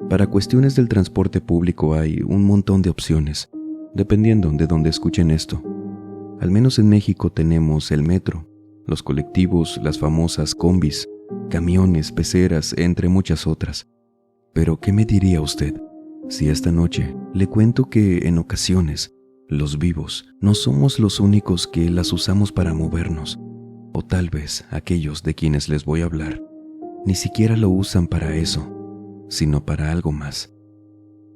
Para cuestiones del transporte público hay un montón de opciones, dependiendo de dónde escuchen esto. Al menos en México tenemos el metro, los colectivos, las famosas combis, camiones, peceras, entre muchas otras. Pero, ¿qué me diría usted si esta noche le cuento que en ocasiones los vivos no somos los únicos que las usamos para movernos? O tal vez aquellos de quienes les voy a hablar ni siquiera lo usan para eso, sino para algo más.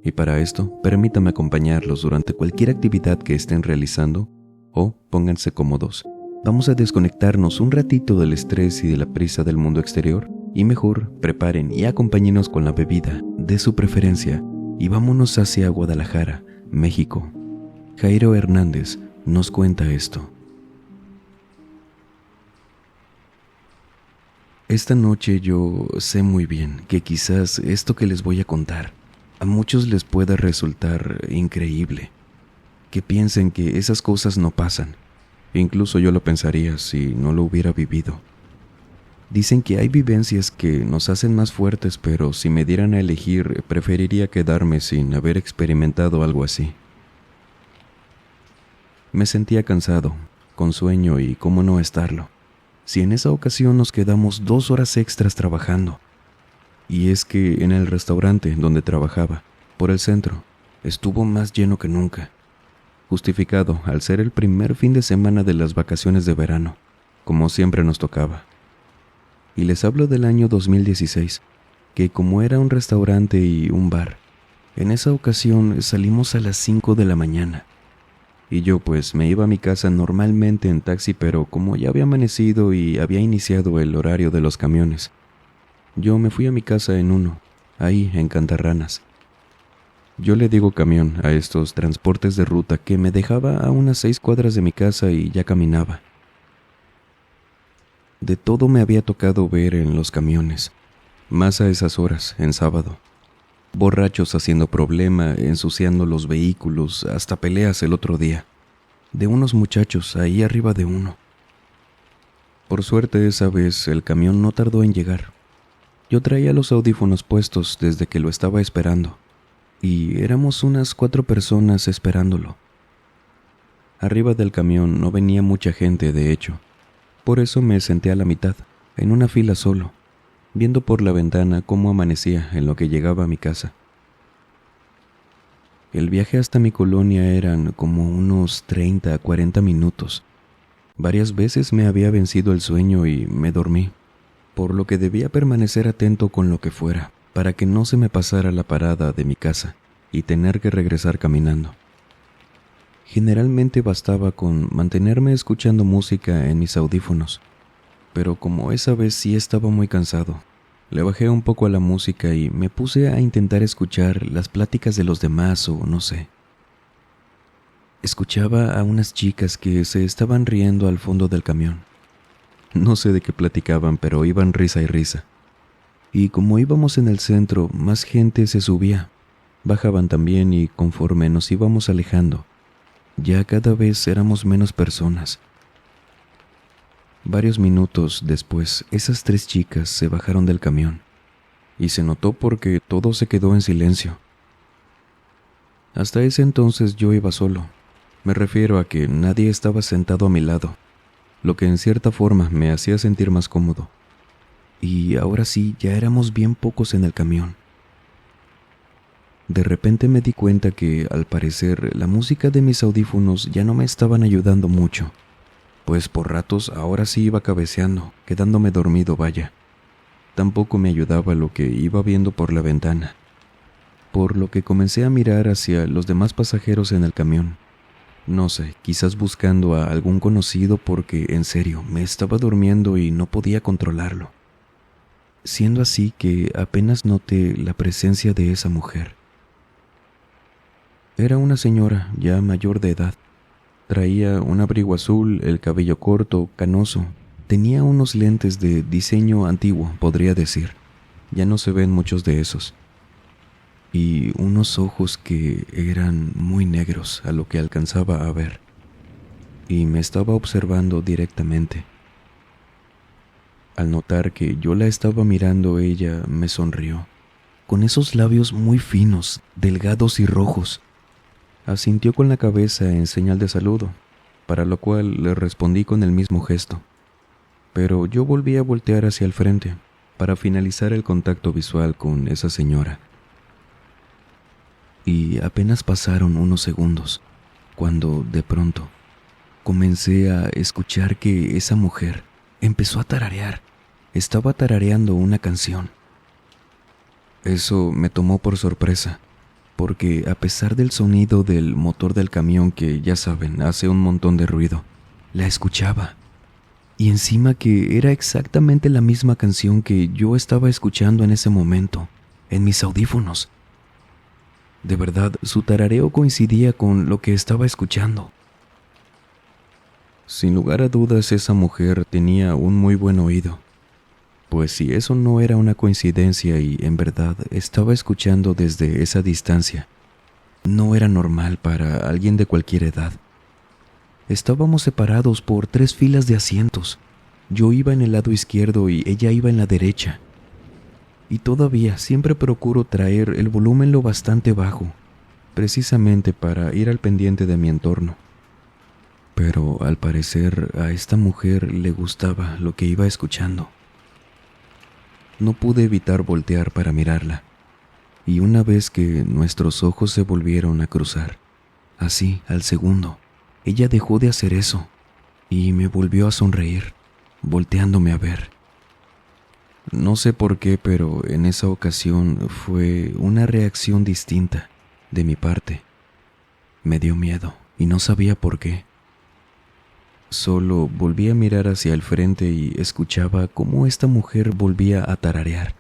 Y para esto, permítame acompañarlos durante cualquier actividad que estén realizando o pónganse cómodos. Vamos a desconectarnos un ratito del estrés y de la prisa del mundo exterior y mejor preparen y acompáñenos con la bebida de su preferencia y vámonos hacia Guadalajara, México. Jairo Hernández nos cuenta esto. Esta noche yo sé muy bien que quizás esto que les voy a contar a muchos les pueda resultar increíble, que piensen que esas cosas no pasan. Incluso yo lo pensaría si no lo hubiera vivido. Dicen que hay vivencias que nos hacen más fuertes, pero si me dieran a elegir, preferiría quedarme sin haber experimentado algo así. Me sentía cansado, con sueño y cómo no estarlo, si en esa ocasión nos quedamos 2 horas extras trabajando. Y es que en el restaurante donde trabajaba, por el centro, estuvo más lleno que nunca, justificado al ser el primer fin de semana de las vacaciones de verano, como siempre nos tocaba. Y les hablo del año 2016, que como era un restaurante y un bar, en esa ocasión salimos a las 5 de la mañana. Y yo pues me iba a mi casa normalmente en taxi, pero como ya había amanecido y había iniciado el horario de los camiones, yo me fui a mi casa en uno, ahí en Cantarranas. Yo le digo camión a estos transportes de ruta que me dejaba a unas 6 cuadras de mi casa y ya caminaba. De todo me había tocado ver en los camiones, más a esas horas, en sábado. Borrachos haciendo problema, ensuciando los vehículos, hasta peleas el otro día, de unos muchachos ahí arriba de uno. Por suerte esa vez el camión no tardó en llegar. Yo traía los audífonos puestos desde que lo estaba esperando, y éramos unas 4 personas esperándolo. Arriba del camión no venía mucha gente, de hecho. Por eso me senté a la mitad, en una fila solo, viendo por la ventana cómo amanecía en lo que llegaba a mi casa. El viaje hasta mi colonia eran como unos 30 a 40 minutos. Varias veces me había vencido el sueño y me dormí, por lo que debía permanecer atento con lo que fuera, para que no se me pasara la parada de mi casa y tener que regresar caminando. Generalmente bastaba con mantenerme escuchando música en mis audífonos, pero como esa vez sí estaba muy cansado, le bajé un poco a la música y me puse a intentar escuchar las pláticas de los demás o no sé. Escuchaba a unas chicas que se estaban riendo al fondo del camión. No sé de qué platicaban, pero iban risa y risa. Y como íbamos en el centro, más gente se subía. Bajaban también y conforme nos íbamos alejando, ya cada vez éramos menos personas. Varios minutos después, esas 3 chicas se bajaron del camión, y se notó porque todo se quedó en silencio. Hasta ese entonces yo iba solo. Me refiero a que nadie estaba sentado a mi lado, lo que en cierta forma me hacía sentir más cómodo. Y ahora sí, ya éramos bien pocos en el camión. De repente me di cuenta que, al parecer, la música de mis audífonos ya no me estaban ayudando mucho, pues por ratos ahora sí iba cabeceando, quedándome dormido, vaya. Tampoco me ayudaba lo que iba viendo por la ventana, por lo que comencé a mirar hacia los demás pasajeros en el camión. No sé, quizás buscando a algún conocido porque, en serio, me estaba durmiendo y no podía controlarlo. Siendo así que apenas noté la presencia de esa mujer. Era una señora ya mayor de edad. Traía un abrigo azul, el cabello corto, canoso. Tenía unos lentes de diseño antiguo, podría decir. Ya no se ven muchos de esos. Y unos ojos que eran muy negros a lo que alcanzaba a ver. Y me estaba observando directamente. Al notar que yo la estaba mirando, ella me sonrió, con esos labios muy finos, delgados y rojos. Asintió con la cabeza en señal de saludo, para lo cual le respondí con el mismo gesto. Pero yo volví a voltear hacia el frente para finalizar el contacto visual con esa señora. Y apenas pasaron unos segundos, cuando de pronto comencé a escuchar que esa mujer empezó a tararear. Estaba tarareando una canción. Eso me tomó por sorpresa, porque a pesar del sonido del motor del camión que, ya saben, hace un montón de ruido, la escuchaba. Y encima que era exactamente la misma canción que yo estaba escuchando en ese momento, en mis audífonos. De verdad, su tarareo coincidía con lo que estaba escuchando. Sin lugar a dudas, esa mujer tenía un muy buen oído, pues si eso no era una coincidencia y en verdad estaba escuchando desde esa distancia, no era normal para alguien de cualquier edad. Estábamos separados por 3 filas de asientos. Yo iba en el lado izquierdo y ella iba en la derecha. Y todavía siempre procuro traer el volumen lo bastante bajo, precisamente para ir al pendiente de mi entorno. Pero al parecer a esta mujer le gustaba lo que iba escuchando. No pude evitar voltear para mirarla, y una vez que nuestros ojos se volvieron a cruzar, así al segundo, ella dejó de hacer eso y me volvió a sonreír, volteándome a ver. No sé por qué, pero en esa ocasión fue una reacción distinta de mi parte. Me dio miedo y no sabía por qué. Solo volví a mirar hacia el frente y escuchaba cómo esta mujer volvía a tararear.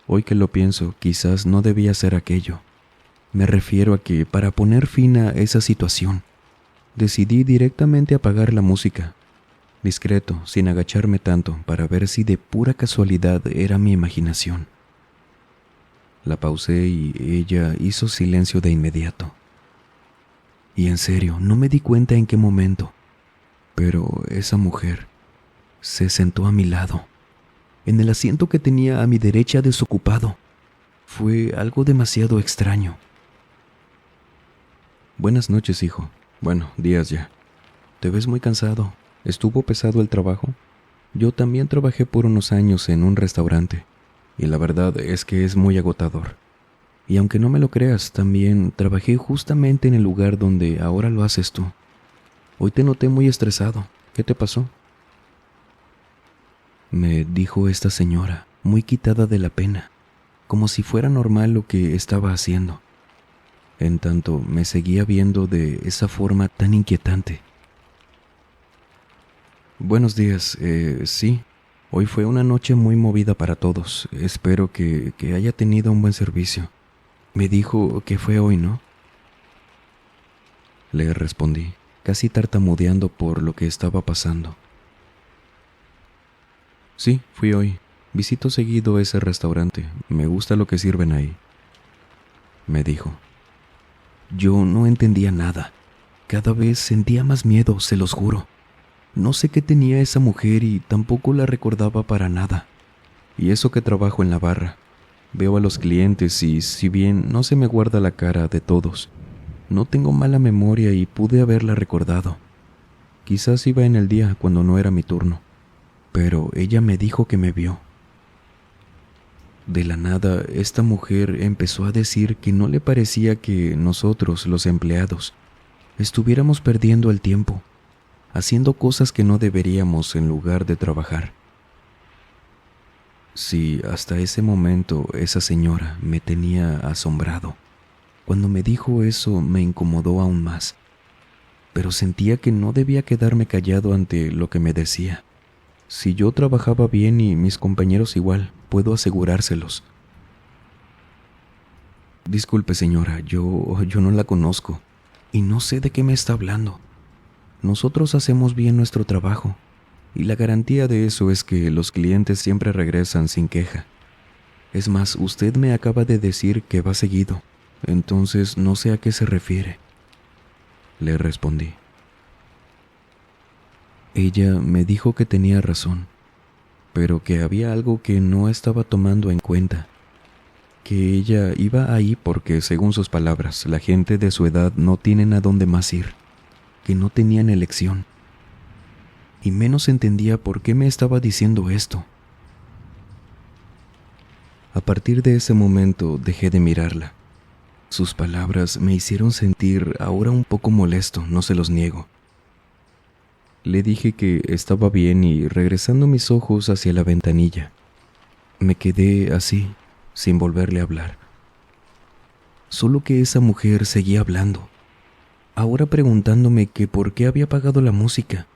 Hoy que lo pienso, quizás no debía hacer aquello. Me refiero a que para poner fin a esa situación, decidí directamente apagar la música, discreto, sin agacharme tanto, para ver si de pura casualidad era mi imaginación. La pausé y ella hizo silencio de inmediato. Y en serio, no me di cuenta en qué momento, pero esa mujer se sentó a mi lado, en el asiento que tenía a mi derecha desocupado. Fue algo demasiado extraño. Buenas noches, hijo. Bueno, días ya. Te ves muy cansado. ¿Estuvo pesado el trabajo? Yo también trabajé por unos años en un restaurante, y la verdad es que es muy agotador. Y aunque no me lo creas, también trabajé justamente en el lugar donde ahora lo haces tú. Hoy te noté muy estresado. ¿Qué te pasó? Me dijo esta señora, muy quitada de la pena, como si fuera normal lo que estaba haciendo. En tanto me seguía viendo de esa forma tan inquietante. Buenos días, sí. Hoy fue una noche muy movida para todos. Espero que haya tenido un buen servicio. Me dijo que fue hoy, ¿no? Le respondí, casi tartamudeando por lo que estaba pasando. Sí, fui hoy. Visito seguido ese restaurante. Me gusta lo que sirven ahí. Me dijo. Yo no entendía nada. Cada vez sentía más miedo, se los juro. No sé qué tenía esa mujer y tampoco la recordaba para nada. Y eso que trabajo en la barra. Veo a los clientes y, si bien no se me guarda la cara de todos, no tengo mala memoria y pude haberla recordado. Quizás iba en el día cuando no era mi turno, pero ella me dijo que me vio. De la nada, esta mujer empezó a decir que no le parecía que nosotros, los empleados, estuviéramos perdiendo el tiempo, haciendo cosas que no deberíamos en lugar de trabajar. Sí, hasta ese momento esa señora me tenía asombrado. Cuando me dijo eso me incomodó aún más, pero sentía que no debía quedarme callado ante lo que me decía. Si yo trabajaba bien y mis compañeros igual, puedo asegurárselos. Disculpe, señora, yo no la conozco y no sé de qué me está hablando. Nosotros hacemos bien nuestro trabajo. Y la garantía de eso es que los clientes siempre regresan sin queja. Es más, usted me acaba de decir que va seguido, entonces no sé a qué se refiere. Le respondí. Ella me dijo que tenía razón, pero que había algo que no estaba tomando en cuenta, que ella iba ahí porque, según sus palabras, la gente de su edad no tienen a dónde más ir, que no tenían elección. Y menos entendía por qué me estaba diciendo esto. A partir de ese momento dejé de mirarla. Sus palabras me hicieron sentir ahora un poco molesto, no se los niego. Le dije que estaba bien y, regresando mis ojos hacia la ventanilla, me quedé así, sin volverle a hablar. Solo que esa mujer seguía hablando, ahora preguntándome que por qué había apagado la música,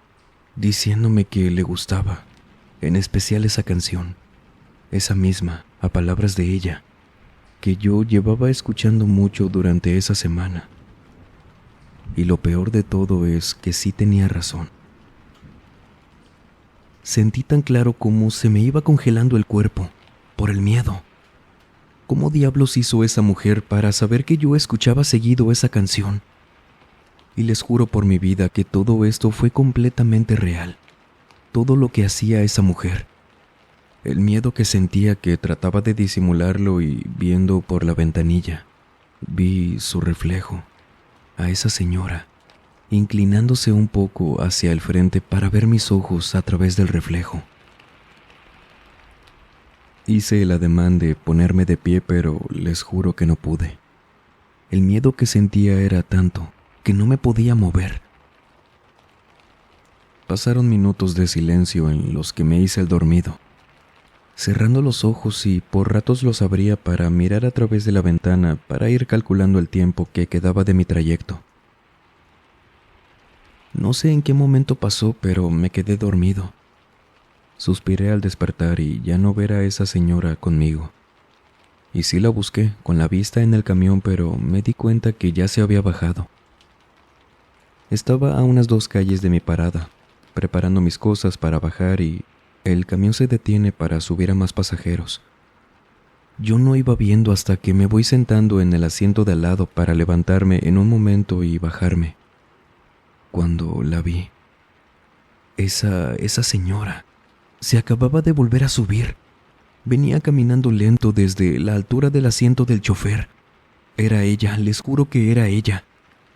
diciéndome que le gustaba, en especial esa canción, esa misma, a palabras de ella, que yo llevaba escuchando mucho durante esa semana. Y lo peor de todo es que sí tenía razón. Sentí tan claro cómo se me iba congelando el cuerpo, por el miedo. ¿Cómo diablos hizo esa mujer para saber que yo escuchaba seguido esa canción? Y les juro por mi vida que todo esto fue completamente real. Todo lo que hacía esa mujer. El miedo que sentía, que trataba de disimularlo, y viendo por la ventanilla, vi su reflejo, a esa señora, inclinándose un poco hacia el frente para ver mis ojos a través del reflejo. Hice el ademán de ponerme de pie, pero les juro que no pude. El miedo que sentía era tanto que no me podía mover. Pasaron minutos de silencio en los que me hice el dormido, cerrando los ojos, y por ratos los abría para mirar a través de la ventana para ir calculando el tiempo que quedaba de mi trayecto. No sé en qué momento pasó, pero me quedé dormido. Suspiré al despertar y ya no ver a esa señora conmigo. Y sí la busqué, con la vista en el camión, pero me di cuenta que ya se había bajado. Estaba a unas 2 calles de mi parada, preparando mis cosas para bajar, y el camión se detiene para subir a más pasajeros. Yo no iba viendo hasta que me voy sentando en el asiento de al lado para levantarme en un momento y bajarme. Cuando la vi, esa señora se acababa de volver a subir. Venía caminando lento desde la altura del asiento del chofer. Era ella, les juro que era ella.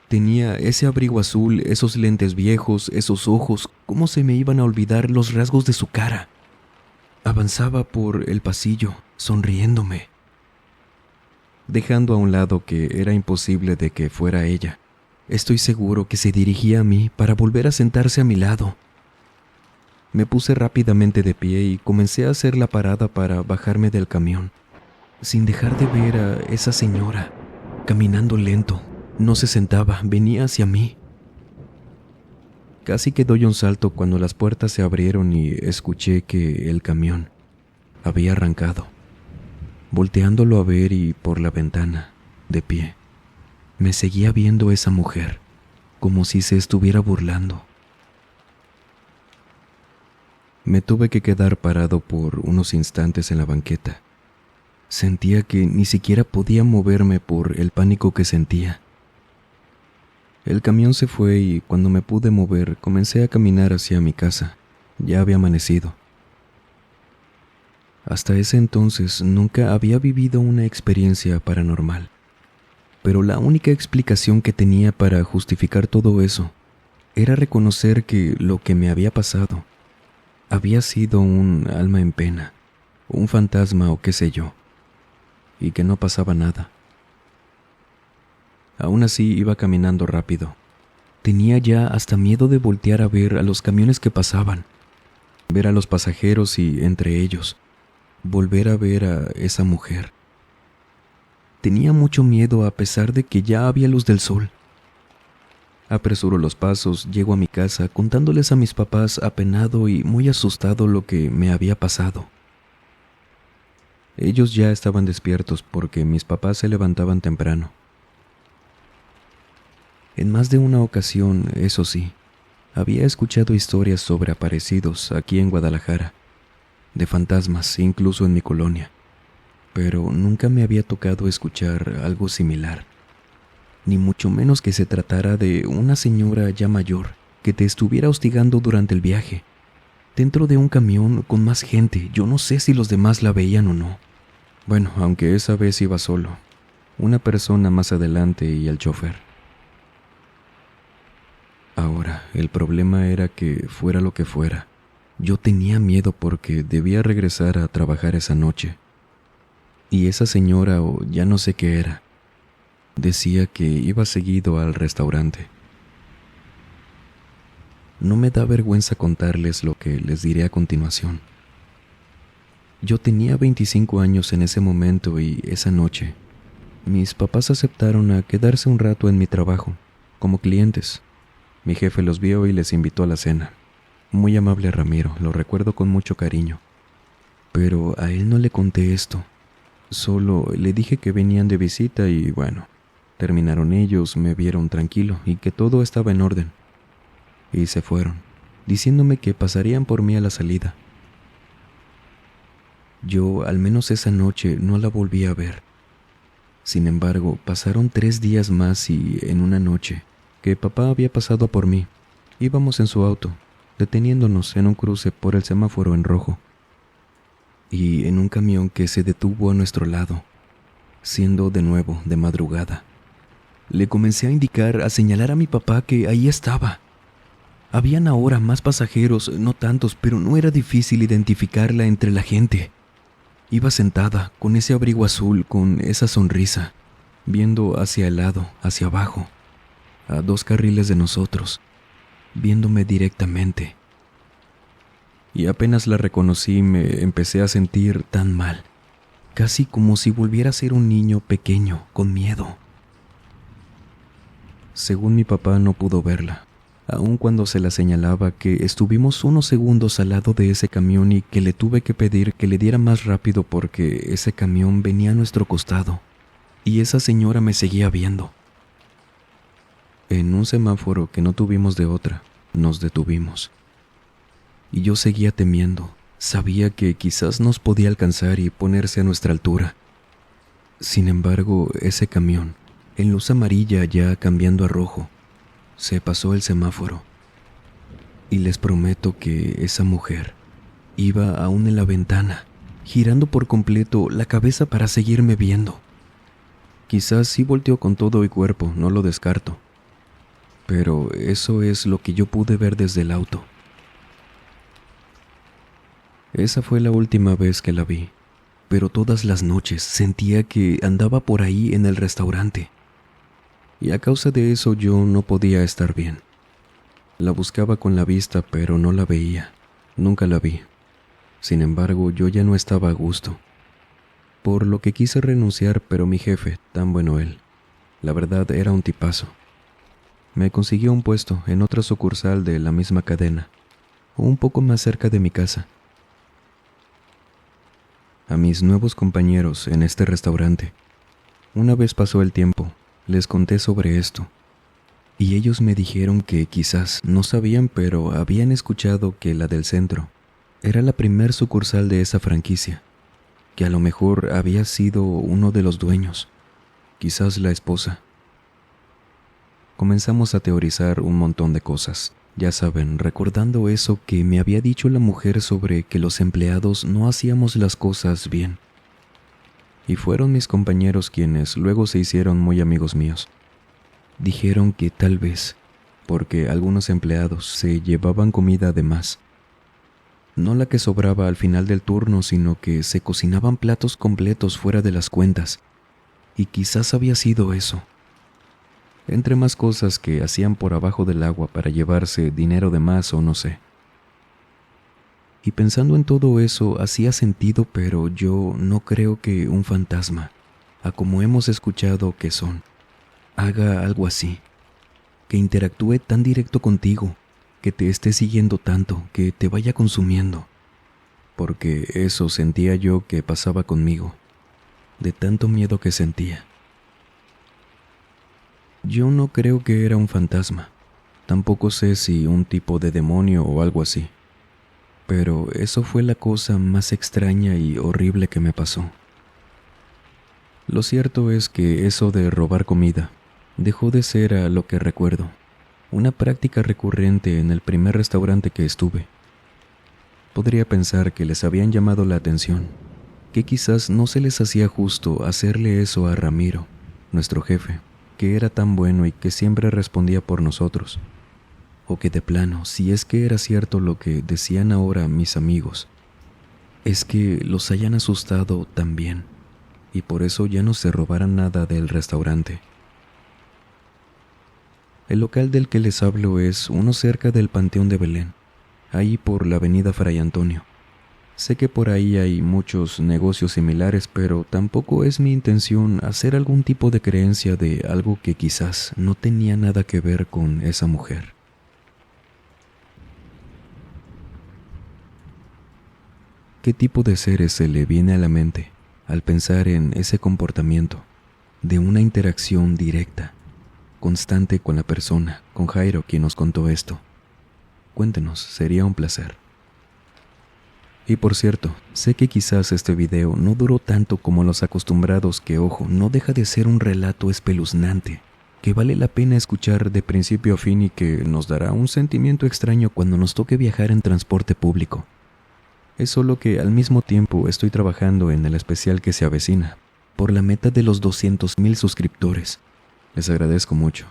Tenía ese abrigo azul, esos lentes viejos, esos ojos. ¿Cómo se me iban a olvidar los rasgos de su cara? Avanzaba por el pasillo, sonriéndome, dejando a un lado que era imposible de que fuera ella. Estoy seguro que se dirigía a mí para volver a sentarse a mi lado. Me puse rápidamente de pie y comencé a hacer la parada para bajarme del camión, sin dejar de ver a esa señora, caminando lento. No se sentaba, venía hacia mí. Casi que doy un salto cuando las puertas se abrieron y escuché que el camión había arrancado. Volteándolo a ver, y por la ventana, de pie, me seguía viendo esa mujer, como si se estuviera burlando. Me tuve que quedar parado por unos instantes en la banqueta. Sentía que ni siquiera podía moverme por el pánico que sentía. El camión se fue y cuando me pude mover comencé a caminar hacia mi casa. Ya había amanecido. Hasta ese entonces nunca había vivido una experiencia paranormal, pero la única explicación que tenía para justificar todo eso era reconocer que lo que me había pasado había sido un alma en pena, un fantasma o qué sé yo, y que no pasaba nada. Aún así iba caminando rápido. Tenía ya hasta miedo de voltear a ver a los camiones que pasaban, ver a los pasajeros y, entre ellos, volver a ver a esa mujer. Tenía mucho miedo a pesar de que ya había luz del sol. Apresuro los pasos, llego a mi casa contándoles a mis papás, apenado y muy asustado, lo que me había pasado. Ellos ya estaban despiertos porque mis papás se levantaban temprano. En más de una ocasión, eso sí, había escuchado historias sobre aparecidos aquí en Guadalajara, de fantasmas incluso en mi colonia, pero nunca me había tocado escuchar algo similar, ni mucho menos que se tratara de una señora ya mayor que te estuviera hostigando durante el viaje. dentro de un camión con más gente. Yo no sé si los demás la veían o no. Bueno, aunque esa vez iba solo. Una persona más adelante y el chofer. Ahora, el problema era que fuera lo que fuera, yo tenía miedo porque debía regresar a trabajar esa noche. Y esa señora, o ya no sé qué era, decía que iba seguido al restaurante. No me da vergüenza contarles lo que les diré a continuación. Yo tenía 25 años en ese momento y esa noche, mis papás aceptaron a quedarse un rato en mi trabajo, como clientes. Mi jefe los vio y les invitó a la cena. Muy amable Ramiro, lo recuerdo con mucho cariño. Pero a él no le conté esto. Solo le dije que venían de visita y bueno, terminaron ellos, me vieron tranquilo y que todo estaba en orden. Y se fueron, diciéndome que pasarían por mí a la salida. Yo, al menos esa noche, no la volví a ver. Sin embargo, pasaron 3 días más y en una noche, que papá había pasado por mí, íbamos en su auto, deteniéndonos en un cruce por el semáforo en rojo, y en un camión que se detuvo a nuestro lado, siendo de nuevo de madrugada. Le comencé a indicar, a señalar a mi papá que ahí estaba. Habían ahora más pasajeros, no tantos, pero no era difícil identificarla entre la gente. Iba sentada, con ese abrigo azul, con esa sonrisa, viendo hacia el lado, hacia abajo, a 2 carriles de nosotros, viéndome directamente. Y apenas la reconocí me empecé a sentir tan mal, casi como si volviera a ser un niño pequeño, con miedo. Según mi papá no pudo verla, aun cuando se la señalaba, que estuvimos unos segundos al lado de ese camión y que le tuve que pedir que le diera más rápido porque ese camión venía a nuestro costado y esa señora me seguía viendo. En un semáforo que no tuvimos de otra, nos detuvimos. Y yo seguía temiendo, sabía que quizás nos podía alcanzar y ponerse a nuestra altura. Sin embargo, ese camión, en luz amarilla ya cambiando a rojo, se pasó el semáforo. Y les prometo que esa mujer iba aún en la ventana, girando por completo la cabeza para seguirme viendo. Quizás sí volteó con todo y cuerpo, no lo descarto. Pero eso es lo que yo pude ver desde el auto. Esa fue la última vez que la vi, pero todas las noches sentía que andaba por ahí en el restaurante. Y a causa de eso yo no podía estar bien. La buscaba con la vista, pero no la veía. Nunca la vi. Sin embargo, yo ya no estaba a gusto. Por lo que quise renunciar, pero mi jefe, tan bueno él, la verdad era un tipazo. Me consiguió un puesto en otra sucursal de la misma cadena, un poco más cerca de mi casa. A mis nuevos compañeros en este restaurante, una vez pasó el tiempo, les conté sobre esto, y ellos me dijeron que quizás no sabían, pero habían escuchado que la del centro era la primer sucursal de esa franquicia, que a lo mejor había sido uno de los dueños, quizás la esposa. Comenzamos a teorizar un montón de cosas, ya saben, recordando eso que me había dicho la mujer sobre que los empleados no hacíamos las cosas bien. Y fueron mis compañeros quienes luego se hicieron muy amigos míos. Dijeron que tal vez, porque algunos empleados se llevaban comida de más. No la que sobraba al final del turno, sino que se cocinaban platos completos fuera de las cuentas. Y quizás había sido eso. Entre más cosas que hacían por abajo del agua para llevarse dinero de más o no sé. Y pensando en todo eso hacía sentido, pero yo no creo que un fantasma, a como hemos escuchado que son, haga algo así, que interactúe tan directo contigo, que te esté siguiendo tanto, que te vaya consumiendo, porque eso sentía yo que pasaba conmigo, de tanto miedo que sentía. Yo no creo que era un fantasma, tampoco sé si un tipo de demonio o algo así. Pero eso fue la cosa más extraña y horrible que me pasó. Lo cierto es que eso de robar comida dejó de ser, a lo que recuerdo, una práctica recurrente en el primer restaurante que estuve. Podría pensar que les habían llamado la atención, que quizás no se les hacía justo hacerle eso a Ramiro, nuestro jefe, que era tan bueno y que siempre respondía por nosotros. O que de plano, si es que era cierto lo que decían ahora mis amigos, es que los hayan asustado también, y por eso ya no se robaran nada del restaurante. El local del que les hablo es uno cerca del Panteón de Belén, ahí por la avenida Fray Antonio. Sé que por ahí hay muchos negocios similares, pero tampoco es mi intención hacer algún tipo de creencia de algo que quizás no tenía nada que ver con esa mujer. ¿Qué tipo de seres se le viene a la mente al pensar en ese comportamiento de una interacción directa, constante con la persona, con Jairo quien nos contó esto? Cuéntenos, sería un placer. Y por cierto, sé que quizás este video no duró tanto como los acostumbrados, que ojo, no deja de ser un relato espeluznante, que vale la pena escuchar de principio a fin y que nos dará un sentimiento extraño cuando nos toque viajar en transporte público. Es solo que al mismo tiempo estoy trabajando en el especial que se avecina, por la meta de los 200,000 suscriptores. Les agradezco mucho.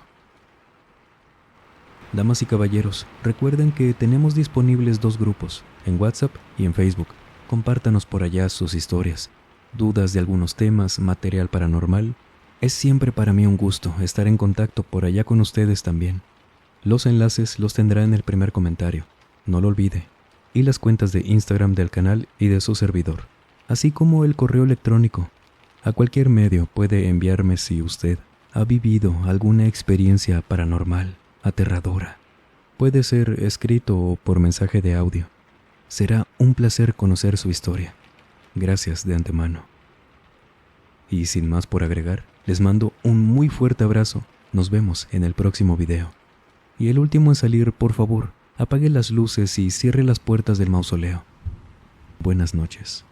Damas y caballeros, recuerden que tenemos disponibles 2 grupos, en WhatsApp y en Facebook. Compártanos por allá sus historias, dudas de algunos temas, material paranormal. Es siempre para mí un gusto estar en contacto por allá con ustedes también. Los enlaces los tendrá en el primer comentario, no lo olvide, y las cuentas de Instagram del canal y de su servidor, así como el correo electrónico. A cualquier medio puede enviarme si usted ha vivido alguna experiencia paranormal aterradora. Puede ser escrito o por mensaje de audio. Será un placer conocer su historia. Gracias de antemano. Y sin más por agregar, les mando un muy fuerte abrazo. Nos vemos en el próximo video. Y el último en salir, por favor, apague las luces y cierre las puertas del mausoleo. Buenas noches.